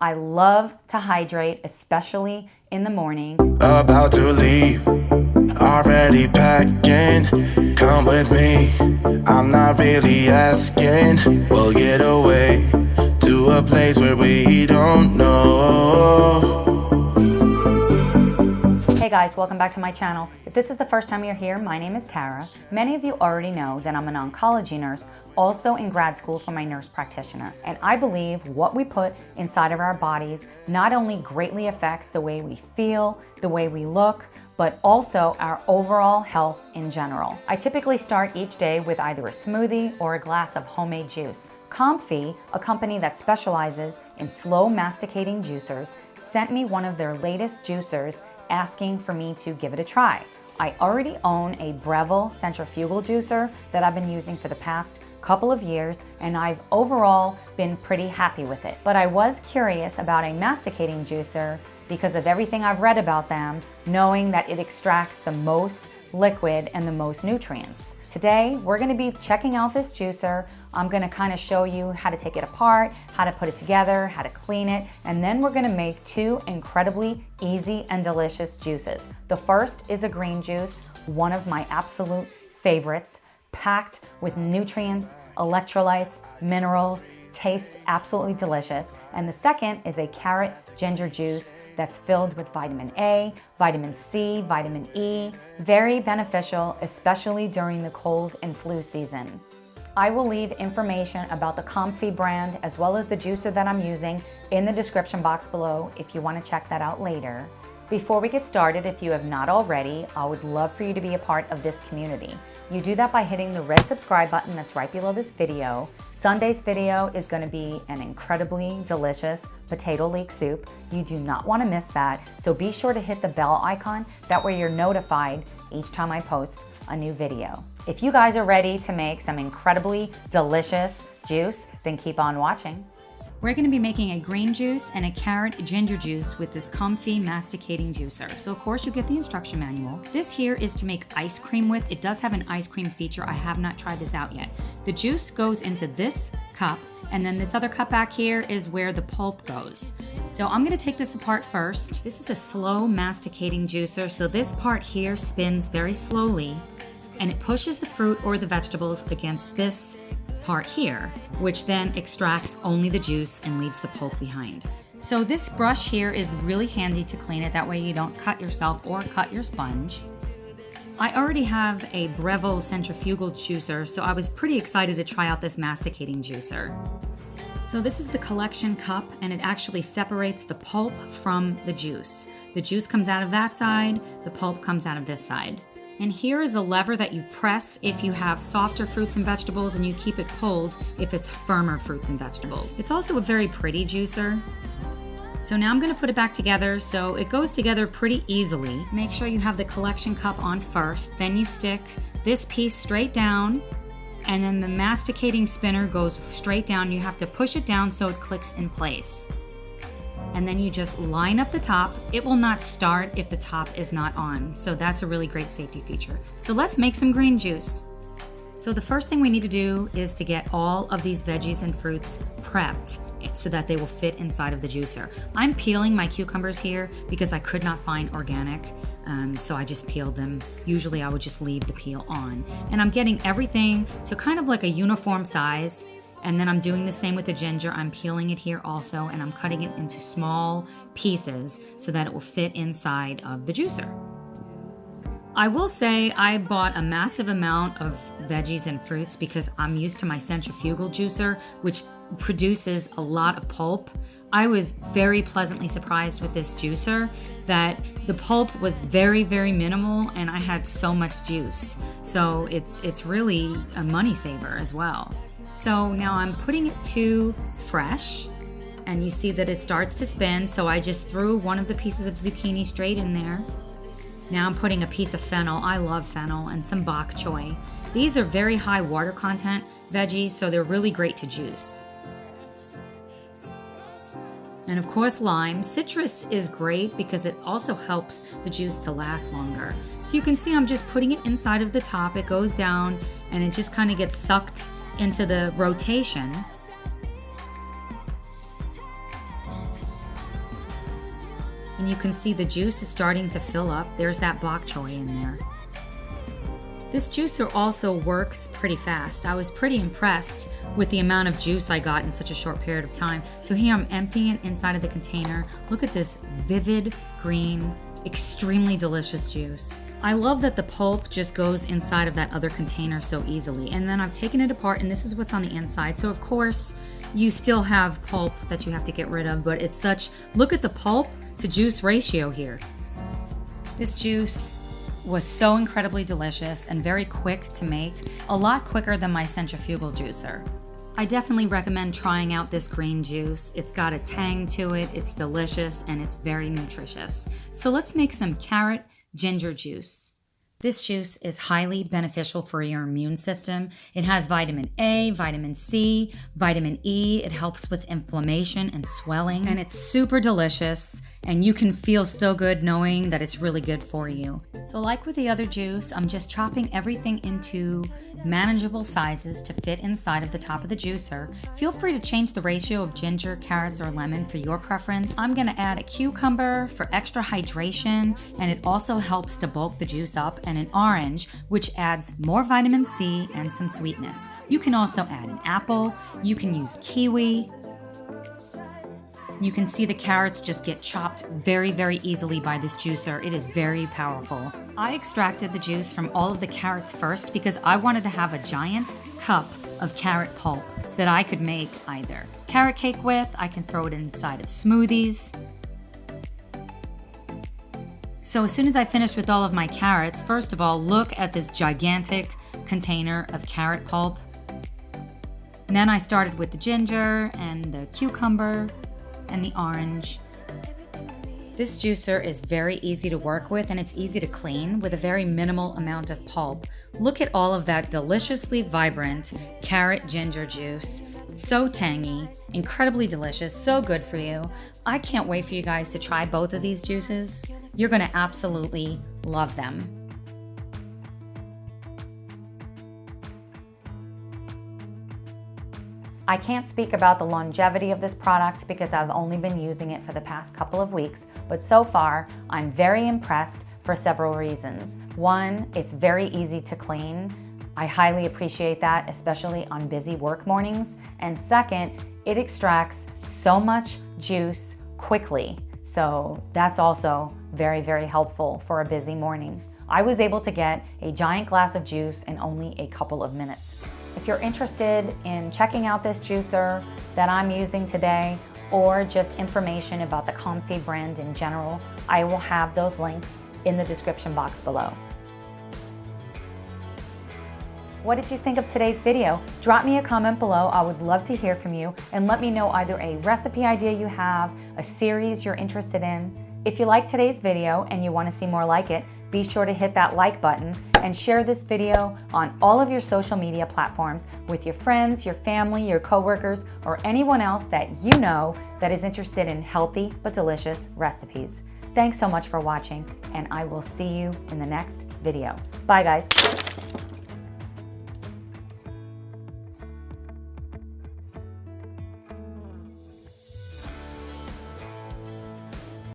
I love to hydrate, especially in the morning. About to leave, already packing. Come with me, I'm not really asking. We'll get away to a place where we don't know. Hey guys, welcome back to my channel. If this is the first time you're here, my name is Tara. Many of you already know that I'm an oncology nurse, also in grad school for my nurse practitioner. And I believe what we put inside of our bodies not only greatly affects the way we feel, the way we look, but also our overall health in general. I typically start each day with either a smoothie or a glass of homemade juice. COMFEE, a company that specializes in slow masticating juicers, sent me one of their latest juicers asking for me to give it a try. I already own a Breville centrifugal juicer that I've been using for the past couple of years, and I've overall been pretty happy with it. But I was curious about a masticating juicer because of everything I've read about them, knowing that it extracts the most liquid and the most nutrients. Today, we're gonna be checking out this juicer. I'm gonna kind of show you how to take it apart, how to put it together, how to clean it, and then we're gonna make two incredibly easy and delicious juices. The first is a green juice, one of my absolute favorites, packed with nutrients, electrolytes, minerals, tastes absolutely delicious. And the second is a carrot ginger juice that's filled with vitamin A, vitamin C, vitamin E, very beneficial, especially during the cold and flu season. I will leave information about the COMFEE brand as well as the juicer that I'm using in the description box below if you want to check that out later. Before we get started, if you have not already, I would love for you to be a part of this community. You do that by hitting the red subscribe button that's right below this video. Sunday's video is going to be an incredibly delicious potato leek soup. You do not want to miss that, so be sure to hit the bell icon. That way you're notified each time I post a new video. If you guys are ready to make some incredibly delicious juice, then keep on watching. We're going to be making a green juice and a carrot ginger juice with this COMFEE Masticating Juicer. So of course you get the instruction manual. This here is to make ice cream with. It does have an ice cream feature. I have not tried this out yet. The juice goes into this cup, and then this other cup back here is where the pulp goes. So I'm going to take this apart first. This is a slow masticating juicer, so this part here spins very slowly, and it pushes the fruit or the vegetables against this part here, which then extracts only the juice and leaves the pulp behind. So this brush here is really handy to clean it, that way you don't cut yourself or cut your sponge. I already have a Breville centrifugal juicer, so I was pretty excited to try out this masticating juicer. So this is the collection cup, and it actually separates the pulp from the juice. The juice comes out of that side, the pulp comes out of this side. And here is a lever that you press if you have softer fruits and vegetables, and you keep it pulled if it's firmer fruits and vegetables. It's also a very pretty juicer. So now I'm going to put it back together so it goes together pretty easily. Make sure you have the collection cup on first, then you stick this piece straight down, and then the masticating spinner goes straight down. You have to push it down so it clicks in place. And then you just line up the top. It will not start if the top is not on. So that's a really great safety feature. So let's make some green juice. So the first thing we need to do is to get all of these veggies and fruits prepped so that they will fit inside of the juicer. I'm peeling my cucumbers here because I could not find organic, so I just peeled them. Usually I would just leave the peel on. And I'm getting everything to kind of like a uniform size. And then I'm doing the same with the ginger. I'm peeling it here also, and I'm cutting it into small pieces so that it will fit inside of the juicer. I will say I bought a massive amount of veggies and fruits because I'm used to my centrifugal juicer, which produces a lot of pulp. I was very pleasantly surprised with this juicer that the pulp was very, very minimal, and I had so much juice. So it's really a money saver as well. So now I'm putting it to fresh, and you see that it starts to spin, so I just threw one of the pieces of zucchini straight in there. Now I'm putting a piece of fennel. I love fennel, and some bok choy. These are very high water content veggies, so they're really great to juice. And of course lime. Citrus is great because it also helps the juice to last longer. So you can see I'm just putting it inside of the top. It goes down, and it just kind of gets sucked into the rotation. and you can see the juice is starting to fill up. There's that bok choy in there. This juicer also works pretty fast. I was pretty impressed with the amount of juice I got in such a short period of time. So here I'm emptying it inside of the container. Look at this vivid green, extremely delicious juice. I love that the pulp just goes inside of that other container so easily. And then I've taken it apart, and this is what's on the inside. So of course, you still have pulp that you have to get rid of, but it's such, look at the pulp to juice ratio here. This juice was so incredibly delicious and very quick to make, a lot quicker than my centrifugal juicer. I definitely recommend trying out this green juice. It's got a tang to it, it's delicious, and it's very nutritious. So let's make some carrot ginger juice. This juice is highly beneficial for your immune system. It has vitamin A, vitamin C, vitamin E. It helps with inflammation and swelling, and it's super delicious, and you can feel so good knowing that it's really good for you. So like with the other juice, I'm just chopping everything into manageable sizes to fit inside of the top of the juicer. Feel free to change the ratio of ginger, carrots, or lemon for your preference. I'm gonna add a cucumber for extra hydration, and it also helps to bulk the juice up, and an orange, which adds more vitamin C and some sweetness. You can also add an apple, you can use kiwi. You can see the carrots just get chopped very, very easily by this juicer. It is very powerful. I extracted the juice from all of the carrots first because I wanted to have a giant cup of carrot pulp that I could make either carrot cake with, I can throw it inside of smoothies. So as soon as I finished with all of my carrots, first of all, look at this gigantic container of carrot pulp. And then I started with the ginger and the cucumber and the orange. This juicer is very easy to work with, and it's easy to clean with a very minimal amount of pulp. Look at all of that deliciously vibrant carrot ginger juice. So tangy, incredibly delicious, so good for you. I can't wait for you guys to try both of these juices. You're gonna absolutely love them. I can't speak about the longevity of this product because I've only been using it for the past couple of weeks, but so far I'm very impressed for several reasons. One, it's very easy to clean. I highly appreciate that, especially on busy work mornings. And second, it extracts so much juice quickly. So that's also very, very helpful for a busy morning. I was able to get a giant glass of juice in only a couple of minutes. If you're interested in checking out this juicer that I'm using today, or just information about the COMFEE brand in general, I will have those links in the description box below. What did you think of today's video? Drop me a comment below. I would love to hear from you, and let me know either a recipe idea you have, a series you're interested in. If you like today's video and you want to see more like it, be sure to hit that like button and share this video on all of your social media platforms with your friends, your family, your coworkers, or anyone else that you know that is interested in healthy but delicious recipes. Thanks so much for watching, and I will see you in the next video. Bye guys.